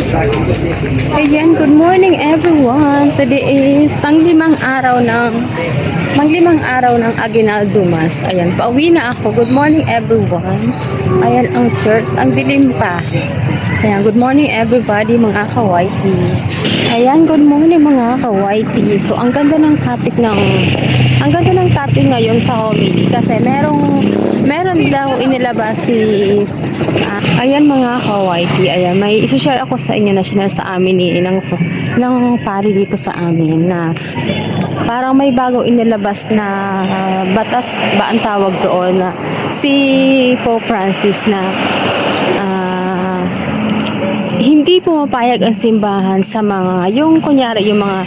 Ayan, good morning everyone. Today is panglimang araw ng Aguinaldo Mass. Ayan, pauwi na ako. Good morning everyone. Ayan ang church, ang dilim pa. Ayan, good morning everybody mga ka-YT. Ayan, good morning mga ka-YT. So, ang ganda ng topic ngayon sa homily kasi meron daw inilabas ayan mga ka-YT. Ayan, may isi-share ako sa inyo na sinare sa amin ng pari dito sa amin na parang may bagong inilabas na batas ba ang tawag doon na si Pope Francis na hindi pumapayag ang simbahan sa mga, yung kunyari, yung mga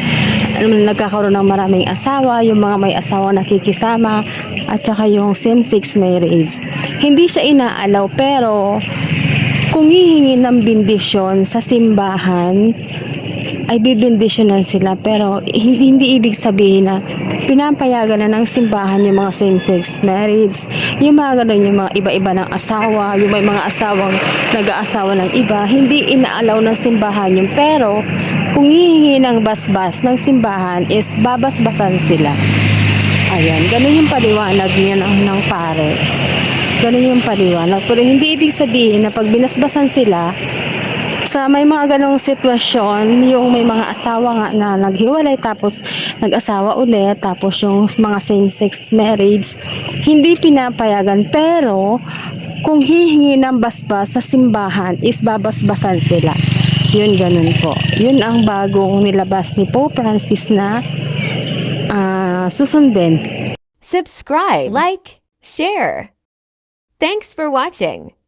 nagkakaroon ng maraming asawa, yung mga may asawa nakikisama, at saka yung same-sex marriage. Hindi siya inaalaw, pero kung hihingi ng bendisyon sa simbahan, ay bibindisyonan sila, pero hindi ibig sabihin na pinapayagan na ng simbahan yung mga same-sex marriage, yung mga ganun, yung mga iba-iba ng asawa, yung may mga asawang nag-aasawa ng iba, hindi inaalaw ng simbahan yun, pero kung hihingi ng basbas ng simbahan is babasbasan sila. Ayan, ganun yung paliwanag niya ng pare. Ganun yung paliwanag, pero hindi ibig sabihin na pag binasbasan sila, sa may mga ganong sitwasyon, yung may mga asawa nga na naghiwalay tapos nag-asawa ulit, tapos yung mga same-sex marriage, hindi pinapayagan, pero kung hihingi ng basbas sa simbahan is babasbasan sila. Yun, ganun po. Yun ang bagong nilabas ni Pope Francis na susundin. Subscribe, like, share. Thanks for watching.